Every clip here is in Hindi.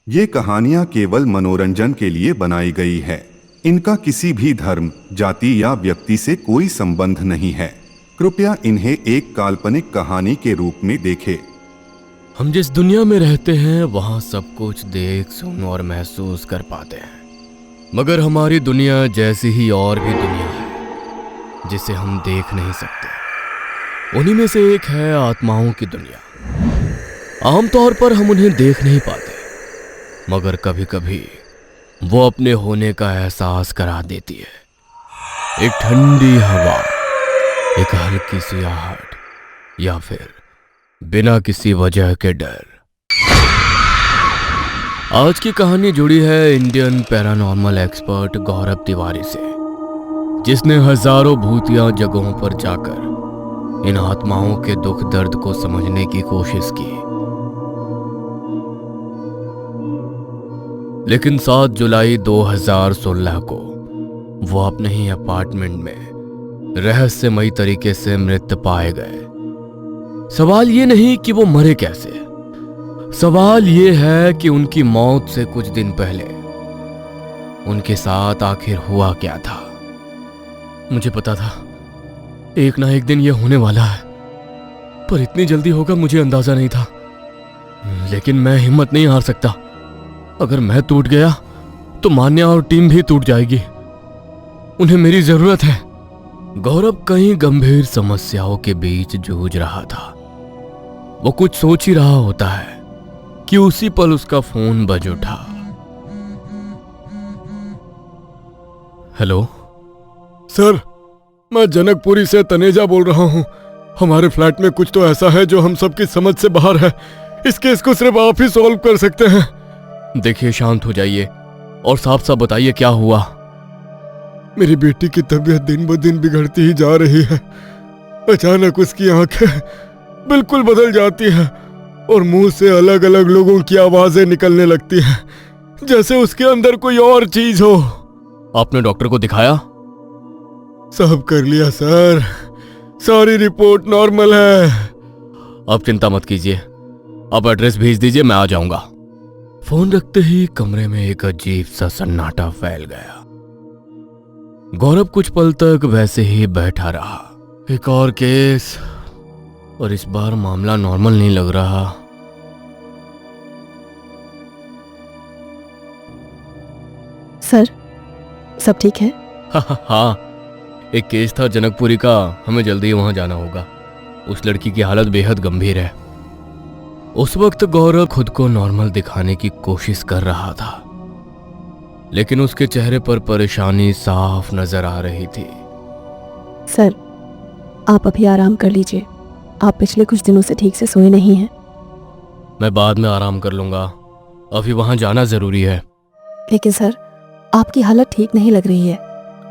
ये कहानियाँ केवल मनोरंजन के लिए बनाई गई है। इनका किसी भी धर्म, जाति या व्यक्ति से कोई संबंध नहीं है। कृपया इन्हें एक काल्पनिक कहानी के रूप में देखें। हम जिस दुनिया में रहते हैं वहाँ सब कुछ देख, सुन और महसूस कर पाते हैं, मगर हमारी दुनिया जैसी ही और भी दुनिया है जिसे हम देख नहीं सकते। उन्हीं में से एक है आत्माओं की दुनिया। आमतौर पर हम उन्हें देख नहीं पाते, मगर कभी कभी वो अपने होने का एहसास करा देती है। एक ठंडी हवा, एक हल्की सी आहट, या फिर बिना किसी वजह के डर। आज की कहानी जुड़ी है इंडियन पैरानॉर्मल एक्सपर्ट गौरव तिवारी से, जिसने हजारों भूतिया जगहों पर जाकर इन आत्माओं के दुख दर्द को समझने की कोशिश की। लेकिन 7 जुलाई 2016 को वो अपने ही अपार्टमेंट में रहस्यमयी तरीके से मृत पाए गए। सवाल ये नहीं कि वो मरे कैसे, सवाल ये है कि उनकी मौत से कुछ दिन पहले उनके साथ आखिर हुआ क्या था। मुझे पता था एक ना एक दिन ये होने वाला है, पर इतनी जल्दी होगा मुझे अंदाजा नहीं था। लेकिन मैं हिम्मत नहीं हार सकता। अगर मैं टूट गया तो मान्या और टीम भी टूट जाएगी। उन्हें मेरी जरूरत है। गौरव कई गंभीर समस्याओं के बीच जूझ रहा था। वो कुछ सोच ही रहा होता है कि उसी पल उसका फोन बज उठा। हेलो सर, मैं जनकपुरी से तनेजा बोल रहा हूं। हमारे फ्लैट में कुछ तो ऐसा है जो हम सबकी समझ से बाहर है। इस केस को सिर्फ आप ही सॉल्व कर सकते हैं। देखिए, शांत हो जाइए और साफ साफ बताइए क्या हुआ। मेरी बेटी की तबीयत दिन ब दिन बिगड़ती ही जा रही है। अचानक उसकी आंखें बिल्कुल बदल जाती हैं और मुंह से अलग अलग लोगों की आवाजें निकलने लगती हैं, जैसे उसके अंदर कोई और चीज हो। आपने डॉक्टर को दिखाया? सब कर लिया सर, सारी रिपोर्ट नॉर्मल है। अब चिंता मत कीजिए, आप एड्रेस भेज दीजिए, मैं आ जाऊंगा। फोन रखते ही कमरे में एक अजीब सा सन्नाटा फैल गया। गौरव कुछ पल तक वैसे ही बैठा रहा। एक और केस, और इस बार मामला नॉर्मल नहीं लग रहा। सर, सब ठीक है? हाँ, एक केस था जनकपुरी का, हमें जल्दी वहां जाना होगा। उस लड़की की हालत बेहद गंभीर है। उस वक्त गौरव खुद को नॉर्मल दिखाने की कोशिश कर रहा था, लेकिन उसके चेहरे पर परेशानी साफ नजर आ रही थी। सर, आप अभी आराम कर लीजिए। आप पिछले कुछ दिनों से ठीक से सोए नहीं हैं। मैं बाद में आराम कर लूंगा, अभी वहां जाना जरूरी है। लेकिन सर, आपकी हालत ठीक नहीं लग रही है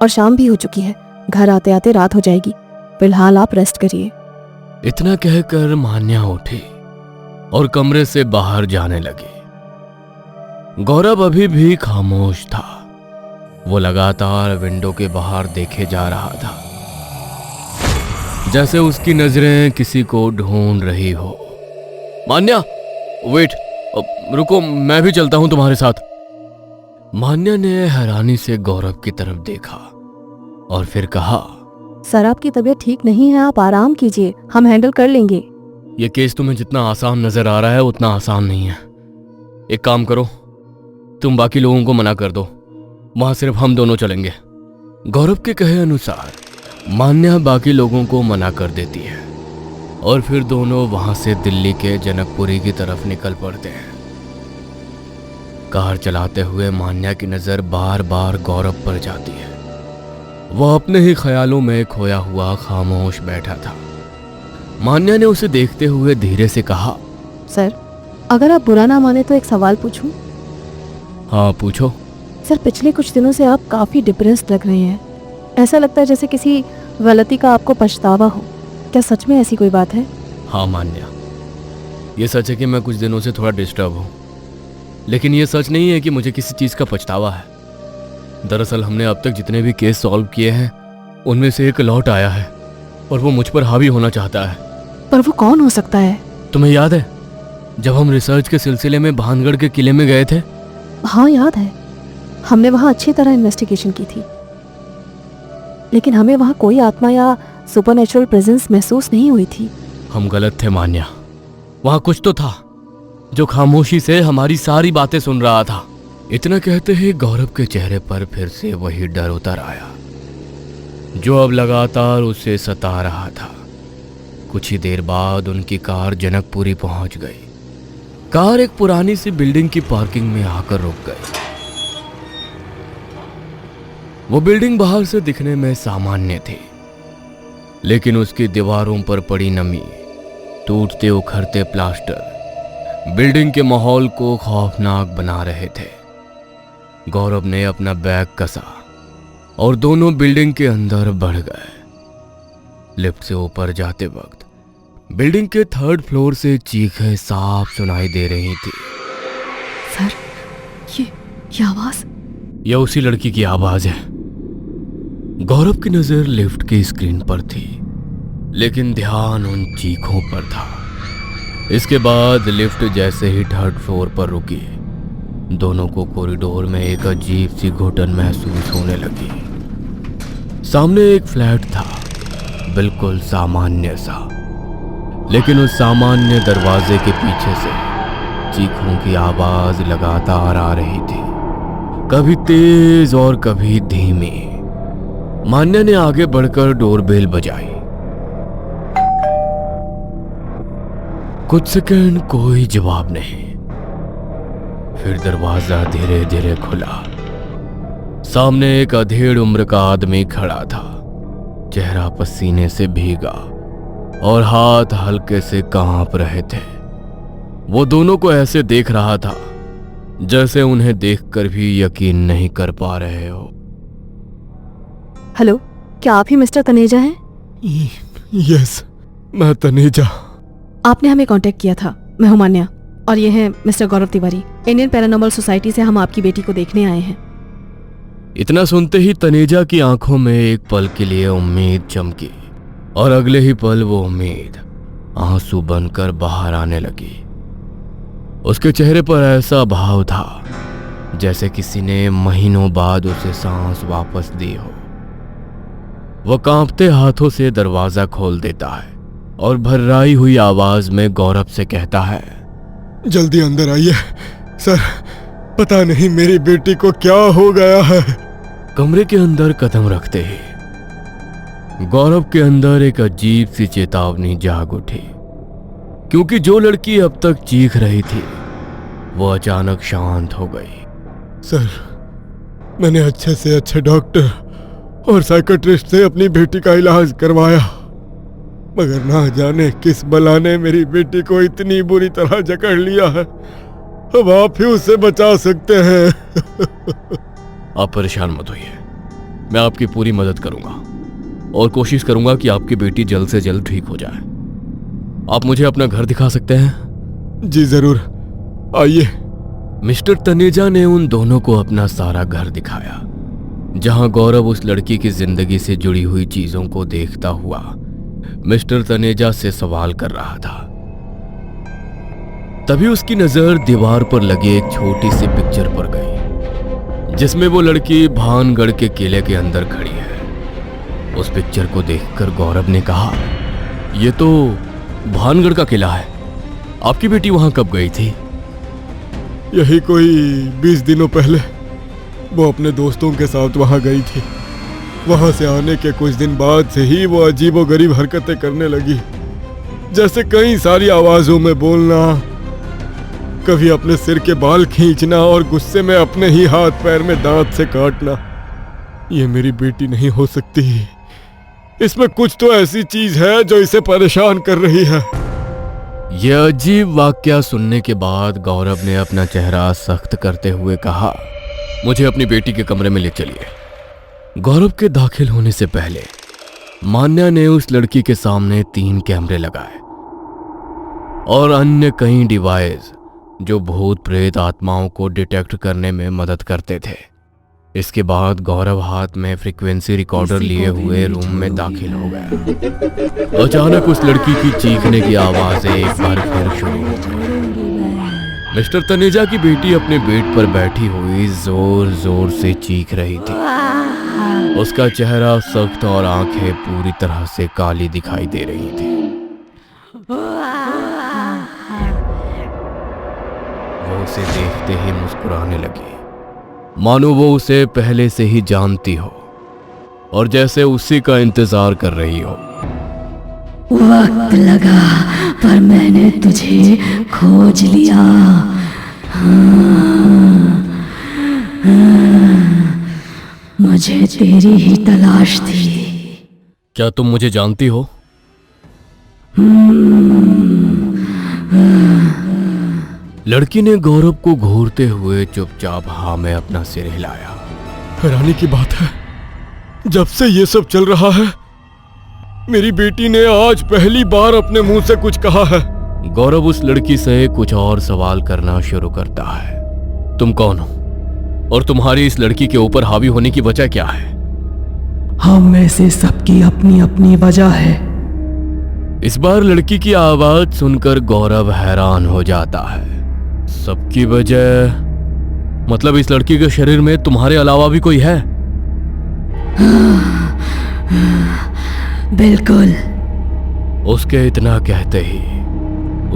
और शाम भी हो चुकी है। घर आते आते रात हो जाएगी। फिलहाल आप रेस्ट करिए। इतना कहकर मान्या उठी और कमरे से बाहर जाने लगी। गौरव अभी भी खामोश था। वो लगातार विंडो के बाहर देखे जा रहा था, जैसे उसकी नजरें किसी को ढूंढ रही हो। मान्या, वेट, रुको, मैं भी चलता हूं तुम्हारे साथ। मान्या ने हैरानी से गौरव की तरफ देखा और फिर कहा, सर, आपकी तबीयत ठीक नहीं है, आप आराम कीजिए, हम हैंडल कर लेंगे। यह केस तुम्हें जितना आसान नजर आ रहा है उतना आसान नहीं है। एक काम करो, तुम बाकी लोगों को मना कर दो, वहां सिर्फ हम दोनों चलेंगे। गौरव के कहे अनुसार मान्या बाकी लोगों को मना कर देती है और फिर दोनों वहां से दिल्ली के जनकपुरी की तरफ निकल पड़ते हैं। कार चलाते हुए मान्या की नजर बार बार गौरव पर जाती है। वह अपने ही ख्यालों में खोया हुआ खामोश बैठा था। मान्या ने उसे देखते हुए धीरे से कहा, सर, अगर आप बुरा ना माने तो एक सवाल पूछूं? हाँ, पूछो। सर, पिछले कुछ दिनों से आप काफी डिप्रेस्ड लग रहे हैं। ऐसा लगता है जैसे किसी गलती का आपको पछतावा हो। क्या सच में ऐसी कोई बात है? हाँ मान्या, ये सच है कि मैं कुछ दिनों से थोड़ा डिस्टर्ब हूँ, लेकिन ये सच नहीं है कि मुझे किसी चीज़ का पछतावा है। दरअसल हमने अब तक जितने भी केस सॉल्व किए हैं उनमें से एक लौट आया है और वो मुझ पर हावी होना चाहता है। पर वो कौन हो सकता है? तुम्हें याद है जब हम रिसर्च के सिलसिले में भानगढ़ के किले में गए थे? हाँ याद है, हमने वहाँ अच्छी तरह इन्वेस्टिगेशन की थी, लेकिन हमें वहाँ कोई आत्मा या सुपरनेचुरल प्रेजेंस महसूस नहीं हुई थी। हम गलत थे मान्या। वहाँ कुछ तो था जो खामोशी से हमारी सारी बातें सुन रहा था। इतना कहते ही गौरव के चेहरे पर फिर से वही डर उतर आया जो अब लगातार उसे सता रहा था। कुछ ही देर बाद उनकी कार जनकपुरी पहुंच गई। कार एक पुरानी सी बिल्डिंग की पार्किंग में आकर रुक गई। वो बिल्डिंग बाहर से दिखने में सामान्य थी, लेकिन उसकी दीवारों पर पड़ी नमी, टूटते उखड़ते प्लास्टर बिल्डिंग के माहौल को खौफनाक बना रहे थे। गौरव ने अपना बैग कसा और दोनों बिल्डिंग के अंदर बढ़ गए। लिफ्ट से ऊपर जाते वक्त बिल्डिंग के 3rd फ्लोर से चीखें साफ सुनाई दे रही थी। सर, ये आवाज? यह उसी लड़की की आवाज है। गौरव की नजर लिफ्ट की स्क्रीन पर थी, लेकिन ध्यान उन चीखों पर था। इसके बाद लिफ्ट जैसे ही 3rd फ्लोर पर रुकी, दोनों को कॉरिडोर में एक अजीब सी घुटन महसूस होने लगी। सामने एक फ्लैट था, बिल्कुल सामान्य सा, लेकिन उस सामान्य दरवाजे के पीछे से चीखों की आवाज लगातार आ रही थी, कभी तेज और कभी धीमी। मान्या ने आगे बढ़कर डोरबेल बजाई। कुछ सेकंड कोई जवाब नहीं। फिर दरवाजा धीरे धीरे खुला। सामने एक अधेड़ उम्र का आदमी खड़ा था, चेहरा पसीने से भीगा और हाथ हल्के से कांप रहे थे। वो दोनों को ऐसे देख रहा था जैसे उन्हें देखकर भी यकीन नहीं कर पा रहे हो। हेलो, क्या आप ही मिस्टर तनेजा हैं? यस, मैं तनेजा। आपने हमें कांटेक्ट किया था। मैं हूं मान्या और ये है मिस्टर गौरव तिवारी। इंडियन पैरानॉर्मल सोसाइटी से हम आपकी बेटी को देखने आए हैं। इतना सुनते ही तनेजा की आंखों में एक पल के लिए उम्मीद चमकी और अगले ही पल वो उम्मीद आंसू बनकर बाहर आने लगी। उसके चेहरे पर ऐसा भाव था जैसे किसी ने महीनों बाद उसे सांस वापस दी हो। वह कांपते हाथों से दरवाजा खोल देता है और भर्राई हुई आवाज में गौरव से कहता है, जल्दी अंदर आइए सर, पता नहीं मेरी बेटी को क्या हो गया है। कमरे के अंदर कदम रखते ही गौरव के अंदर एक अजीब सी चेतावनी जाग उठी, क्योंकि जो लड़की अब तक चीख रही थी वो अचानक शांत हो गई। सर, मैंने अच्छे से अच्छे डॉक्टर और साइकेट्रिस्ट से अपनी बेटी का इलाज करवाया, मगर ना जाने किस बला ने मेरी बेटी को इतनी बुरी तरह जकड़ लिया है। अब आप ही उसे बचा सकते हैं। आप परेशान मत होइए, मैं आपकी पूरी मदद करूंगा और कोशिश करूंगा कि आपकी बेटी जल्द से जल्द ठीक हो जाए। आप मुझे अपना घर दिखा सकते हैं? जी जरूर, आइए। मिस्टर तनेजा ने उन दोनों को अपना सारा घर दिखाया, जहां गौरव उस लड़की की जिंदगी से जुड़ी हुई चीजों को देखता हुआ मिस्टर तनेजा से सवाल कर रहा था। तभी उसकी नजर दीवार पर लगी एक छोटी सी पिक्चर पर गई, जिसमें वो लड़की भानगढ़ के किले के अंदर खड़ी है। उस पिक्चर को देखकर गौरव ने कहा, यह तो भानगढ़ का किला है। आपकी बेटी वहां कब गई थी? यही कोई 20 दिनों पहले वो अपने दोस्तों के साथ वहां गई थी। वहां से आने के कुछ दिन बाद से ही वो अजीबोगरीब हरकतें करने लगी, जैसे कई सारी आवाजों में बोलना, कभी अपने सिर के बाल खींचना और गुस्से में अपने ही हाथ पैर में दांत से काटना। ये मेरी बेटी नहीं हो सकती, इसमें कुछ तो ऐसी चीज है जो इसे परेशान कर रही है। यह अजीब वाकया सुनने के बाद गौरव ने अपना चेहरा सख्त करते हुए कहा, मुझे अपनी बेटी के कमरे में ले चलिए। गौरव के दाखिल होने से पहले मान्या ने उस लड़की के सामने 3 कैमरे लगाए और अन्य कई डिवाइस जो भूत प्रेत आत्माओं को डिटेक्ट करने में मदद करते थे। इसके बाद गौरव हाथ में फ्रीक्वेंसी रिकॉर्डर लिए हुए रूम में दाखिल हो गया। अचानक उस लड़की की चीखने की आवाजें एक बार फिर शुरू हो गई। मिस्टर तनेजा की बेटी अपने बेड पर बैठी हुई जोर जोर से चीख रही थी। उसका चेहरा सख्त और आंखें पूरी तरह से काली दिखाई दे रही थी। वो उसे देखते ही मुस्कुराने लगी, मानो वो उसे पहले से ही जानती हो और जैसे उसी का इंतजार कर रही हो। वक्त लगा पर मैंने तुझे खोज लिया। मुझे तेरी ही तलाश थी। क्या तुम मुझे जानती हो? लड़की ने गौरव को घूरते हुए चुपचाप हाँ में अपना सिर हिलाया। हैरानी की बात है, जब से ये सब चल रहा है मेरी बेटी ने आज पहली बार अपने मुंह से कुछ कहा है। गौरव उस लड़की से कुछ और सवाल करना शुरू करता है। तुम कौन हो और तुम्हारी इस लड़की के ऊपर हावी होने की वजह क्या है? हम में से सबकी अपनी अपनी वजह है। इस बार लड़की की आवाज सुनकर गौरव हैरान हो जाता है। सबकी वजह मतलब इस लड़की के शरीर में तुम्हारे अलावा भी कोई है? बिल्कुल। उसके इतना कहते ही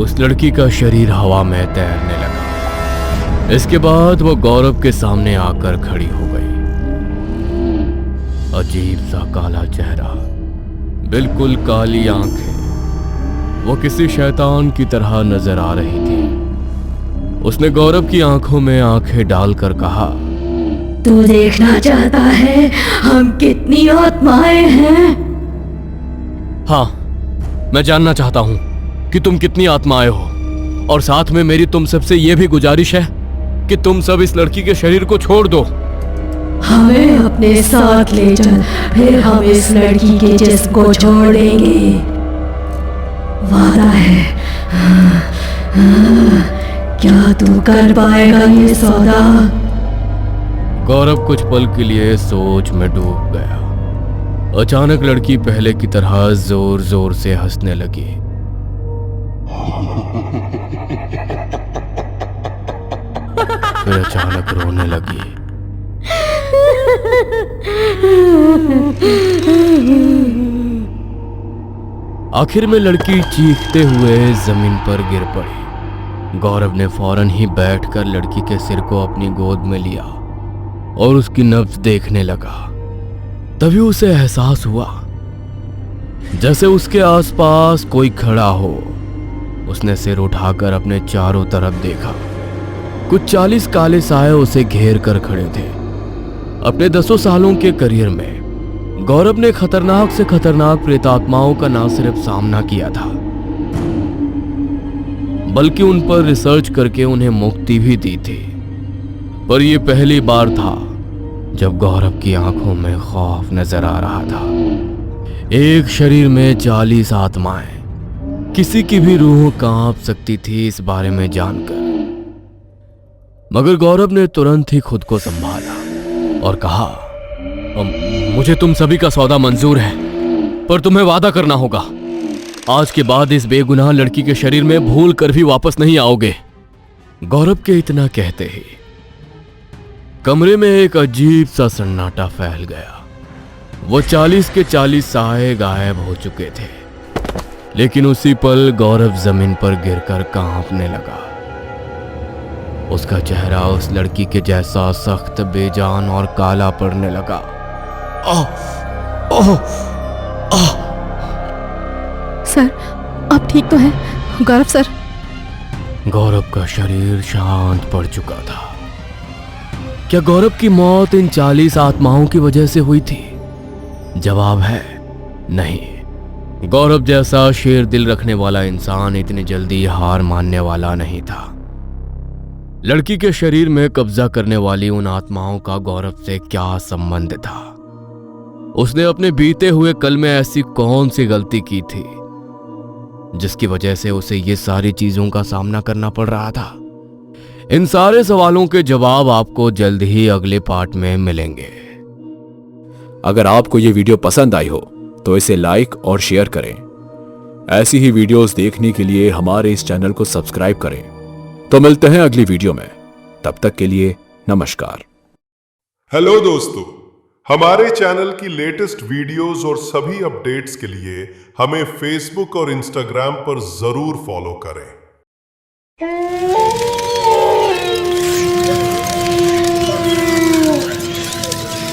उस लड़की का शरीर हवा में तैरने लगा। इसके बाद वो गौरव के सामने आकर खड़ी हो गई। अजीब सा काला चेहरा, बिल्कुल काली आंखें, वो किसी शैतान की तरह नजर आ रही थी। उसने गौरव की आंखों में आंखें डालकर कहा, तू देखना चाहता है हम कितनी आत्माएं हैं? हाँ, मैं जानना चाहता हूं कि तुम कितनी आत्माएं हो, और साथ में मेरी तुम सबसे यह भी गुजारिश है कि तुम सब इस लड़की के शरीर को छोड़ दो। हमें अपने साथ ले चल, फिर हम इस लड़की के जिस्म को छोड़ देंगे। वादा है। क्या तू कर पाएगा ये सौदा? गौरव कुछ पल के लिए सोच में डूब गया। अचानक लड़की पहले की तरह जोर जोर से हंसने लगी। फिर अचानक रोने लगी। आखिर में लड़की चीखते हुए जमीन पर गिर पड़ी। गौरव ने फौरन ही बैठकर लड़की के सिर को अपनी गोद में लिया और उसकी नब्ज देखने लगा। तभी उसे एहसास हुआ जैसे उसके आसपास कोई खड़ा हो। उसने सिर उठाकर अपने चारों तरफ देखा। कुछ 40 काले साए उसे घेर कर खड़े थे। अपने 10 सालों के करियर में गौरव ने खतरनाक से खतरनाक प्रेतात्माओं का न सिर्फ सामना किया था, बल्कि उन पर रिसर्च करके उन्हें मुक्ति भी दी थी। पर यह पहली बार था जब गौरव की आंखों में खौफ नजर आ रहा था। एक शरीर में 40 आत्माएं, किसी की भी रूह कांप सकती थी इस बारे में जानकर। मगर गौरव ने तुरंत ही खुद को संभाला और कहा, मुझे तुम सभी का सौदा मंजूर है, पर तुम्हें वादा करना होगा आज के बाद इस बेगुनाह लड़की के शरीर में भूल कर भी वापस नहीं आओगे। गौरव के इतना कहते ही कमरे में एक अजीब सा सन्नाटा फैल गया। वो 40 के 40 साए गायब हो चुके थे, लेकिन उसी पल गौरव जमीन पर गिरकर कांपने लगा। उसका चेहरा उस लड़की के जैसा सख्त, बेजान और काला पड़ने लगा। सर, आप ठीक तो हैं? गौरव सर। गौरव का शरीर शांत पड़ चुका था। क्या गौरव की मौत इन 40 आत्माओं की वजह से हुई थी? जवाब है नहीं। गौरव जैसा शेर दिल रखने वाला इंसान इतनी जल्दी हार मानने वाला नहीं था। लड़की के शरीर में कब्जा करने वाली उन आत्माओं का गौरव से क्या संबंध था? उसने अपने बीते हुए कल में ऐसी कौन सी गलती की थी जिसकी वजह से उसे ये सारी चीजों का सामना करना पड़ रहा था? इन सारे सवालों के जवाब आपको जल्द ही अगले पार्ट में मिलेंगे। अगर आपको ये वीडियो पसंद आई हो तो इसे लाइक और शेयर करें। ऐसी ही वीडियोस देखने के लिए हमारे इस चैनल को सब्सक्राइब करें तो मिलते हैं अगली वीडियो में, तब तक के लिए नमस्कार। हेलो दोस्तों, हमारे चैनल की लेटेस्ट वीडियोस और सभी अपडेट्स के लिए हमें फेसबुक और इंस्टाग्राम पर जरूर फॉलो करें।